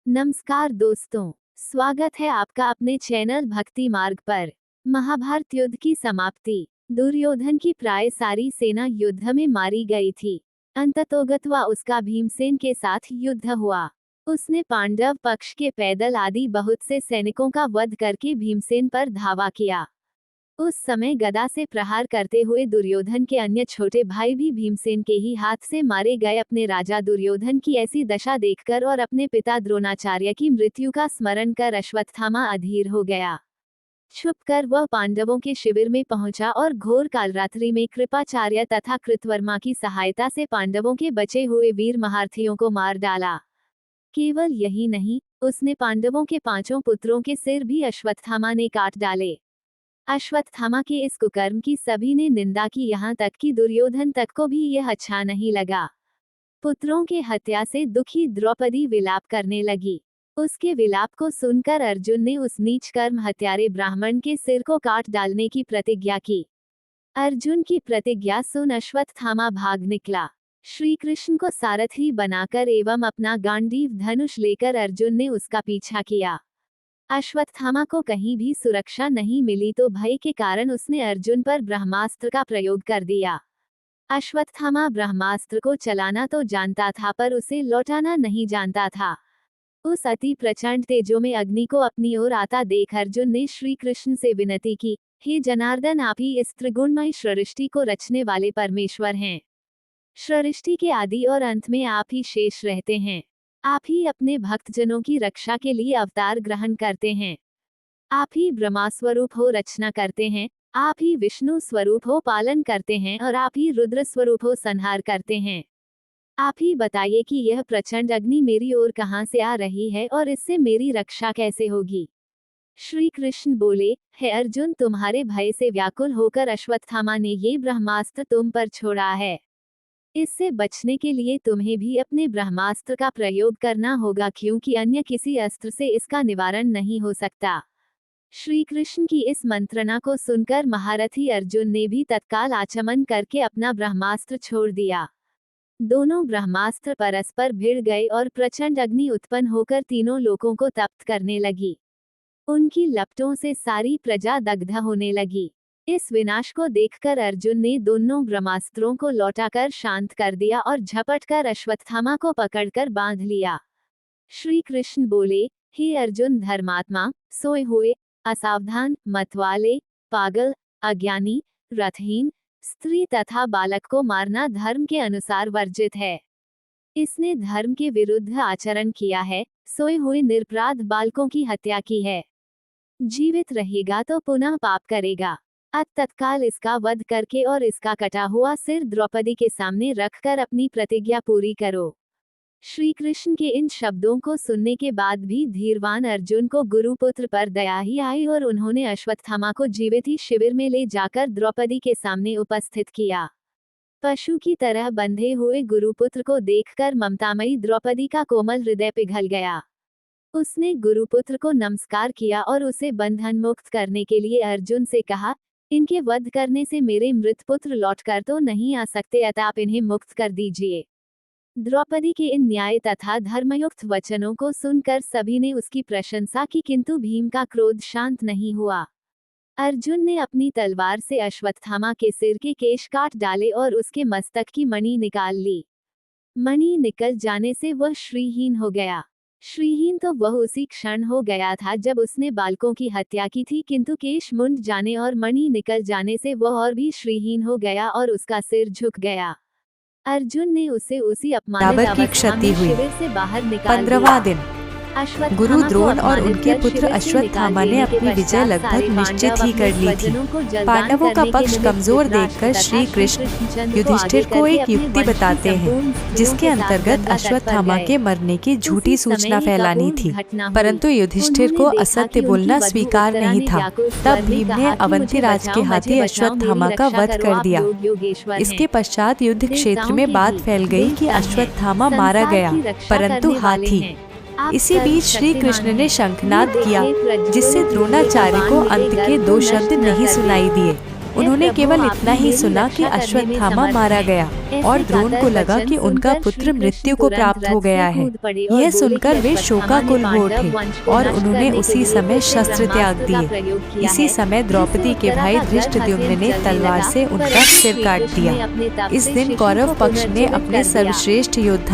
नमस्कार दोस्तों, स्वागत है आपका अपने चैनल भक्ति मार्ग पर। महाभारत युद्ध की समाप्ति। दुर्योधन की प्राय सारी सेना युद्ध में मारी गई थी। अंततोगत्वा उसका भीमसेन के साथ युद्ध हुआ। उसने पांडव पक्ष के पैदल आदि बहुत से सैनिकों का वध करके भीमसेन पर धावा किया। उस समय गदा से प्रहार करते हुए दुर्योधन के अन्य छोटे भाई भी भीमसेन के ही हाथ से मारे गए। अपने राजा दुर्योधन की ऐसी दशा देखकर और अपने पिता द्रोणाचार्य की मृत्यु का स्मरण कर अश्वत्थामा अधीर हो गया। छुपकर वह पांडवों के शिविर में पहुंचा और घोर कालरात्रि में कृपाचार्य तथा कृतवर्मा की सहायता से पांडवों के बचे हुए वीर महारथियों को मार डाला। केवल यही नहीं, उसने पांडवों के 5 पुत्रों के सिर भी अश्वत्थामा ने काट डाले। अश्वत्थामा के इस कुकर्म की सभी ने निंदा की, यहाँ तक कि दुर्योधन तक को भी यह अच्छा नहीं लगा। पुत्रों के हत्या से दुखी द्रौपदी विलाप करने लगी। उसके विलाप को सुनकर अर्जुन ने उस नीच कर्म हत्यारे ब्राह्मण के सिर को काट डालने की प्रतिज्ञा की। अर्जुन की प्रतिज्ञा सुन अश्वत्थामा भाग निकला। श्री कृष्ण को सारथी बनाकर एवं अपना गांडीव धनुष लेकर अर्जुन ने उसका पीछा किया। अश्वत्थामा को कहीं भी सुरक्षा नहीं मिली तो भय के कारण उसने अर्जुन पर ब्रह्मास्त्र का प्रयोग कर दिया। अश्वत्थामा ब्रह्मास्त्र को चलाना तो जानता था पर उसे लौटाना नहीं जानता था। उस अति प्रचंड तेजो में अग्नि को अपनी ओर आता देख अर्जुन ने श्री कृष्ण से विनती की, हे जनार्दन, आप ही इस त्रिगुणमय सृष्टि को रचने वाले परमेश्वर हैं। सृष्टि के आदि और अंत में आप ही शेष रहते हैं। आप ही अपने भक्तजनों की रक्षा के लिए अवतार ग्रहण करते हैं। आप ही ब्रह्मा स्वरूप हो रचना करते हैं, आप ही विष्णु स्वरूप हो पालन करते हैं और आप ही रुद्र स्वरूप हो संहार करते हैं। आप ही बताइए कि यह प्रचंड अग्नि मेरी ओर कहां से आ रही है और इससे मेरी रक्षा कैसे होगी। श्री कृष्ण बोले, हे अर्जुन, तुम्हारे भय से व्याकुल होकर अश्वत्थामा ने ये ब्रह्मास्त्र तुम पर छोड़ा है। इससे बचने के लिए तुम्हें भी अपने ब्रह्मास्त्र का प्रयोग करना होगा, क्योंकि अन्य किसी अस्त्र से इसका निवारण नहीं हो सकता। श्री कृष्ण की इस मंत्रणा को सुनकर महारथी अर्जुन ने भी तत्काल आचमन करके अपना ब्रह्मास्त्र छोड़ दिया। दोनों ब्रह्मास्त्र परस्पर भिड़ गए और प्रचंड अग्नि उत्पन्न होकर तीनों लोकों को तप्त करने लगी। उनकी लपटों से सारी प्रजा दग्ध होने लगी। इस विनाश को देखकर अर्जुन ने दोनों ब्रह्मास्त्रों को लौटाकर शांत कर दिया और झपटकर अश्वत्थामा को पकड़कर बांध लिया। श्री कृष्ण बोले, हे अर्जुन धर्मात्मा, सोए हुए, असावधान, मतवाले, पागल, अज्ञानी, रथहीन, स्त्री तथा बालक को मारना धर्म के अनुसार वर्जित है। इसने धर्म के विरुद्ध आचरण किया है, सोए हुए निरपराध बालकों की हत्या की है। जीवित रहेगा तो पुनः पाप करेगा। तत्काल इसका वध करके और इसका कटा हुआ सिर द्रौपदी के सामने रखकर अपनी प्रतिज्ञा पूरी करो। श्री कृष्ण के इन शब्दों को सुनने के बाद भी धीरवान अर्जुन को गुरुपुत्र पर दया ही आई और उन्होंने अश्वत्थामा को जीवित ही शिविर में ले जाकर द्रौपदी के सामने उपस्थित किया। पशु की तरह बंधे हुए गुरुपुत्र को देखकर ममतामयी द्रौपदी का कोमल हृदय पिघल गया। उसने गुरुपुत्र को नमस्कार किया और उसे बंधन मुक्त करने के लिए अर्जुन से कहा, इनके वध करने से मेरे मृत पुत्र लौटकर तो नहीं आ सकते, अतः आप इन्हें मुक्त कर दीजिए। द्रौपदी के इन न्याय तथा धर्मयुक्त वचनों को सुनकर सभी ने उसकी प्रशंसा की, किंतु भीम का क्रोध शांत नहीं हुआ। अर्जुन ने अपनी तलवार से अश्वत्थामा के सिर के केश काट डाले और उसके मस्तक की मणि निकाल ली। मणि निकल जाने से वह श्रीहीन हो गया। श्रीहीन तो वह उसी क्षण हो गया था जब उसने बालकों की हत्या की थी, किंतु केश मुंड जाने और मणि निकल जाने से वह और भी श्रीहीन हो गया और उसका सिर झुक गया। अर्जुन ने उसे उसी अपमानित अवस्था में शिविर से बाहर निकाल दिया। 15वां दिन। गुरु द्रोण और उनके पुत्र अश्वत्थामा ने अपनी विजय लगभग निश्चित ही कर ली थी। पांडवों का पक्ष कमजोर देखकर श्री कृष्ण युधिष्ठिर को एक युक्ति बताते हैं, जिसके अंतर्गत अश्वत्थामा के मरने की झूठी सूचना फैलानी थी, परंतु युधिष्ठिर को असत्य बोलना स्वीकार नहीं था। तब भीम ने अवंतीराज के हाथी अश्वत्थामा का वध कर दिया। इसके पश्चात युद्ध क्षेत्र में बात फैल गई कि अश्वत्थामा मारा गया, परंतु हाथी। इसी बीच श्री कृष्ण ने शंखनाद किया, जिससे द्रोणाचार्य को अंत के 2 शब्द नहीं सुनाई दिए। उन्होंने केवल इतना ही सुना कि अश्वत्थामा मारा गया और द्रोण को लगा कि उनका पुत्र मृत्यु को प्राप्त हो गया है। यह सुनकर वे शोकाकुल हो उठे और उन्होंने उसी समय शस्त्र त्याग दिए। इसी समय द्रौपदी के भाई धृष्टद्युम्न ने तलवार से उनका सिर काट दिया। इस दिन कौरव पक्ष ने अपने सर्वश्रेष्ठ योद्धा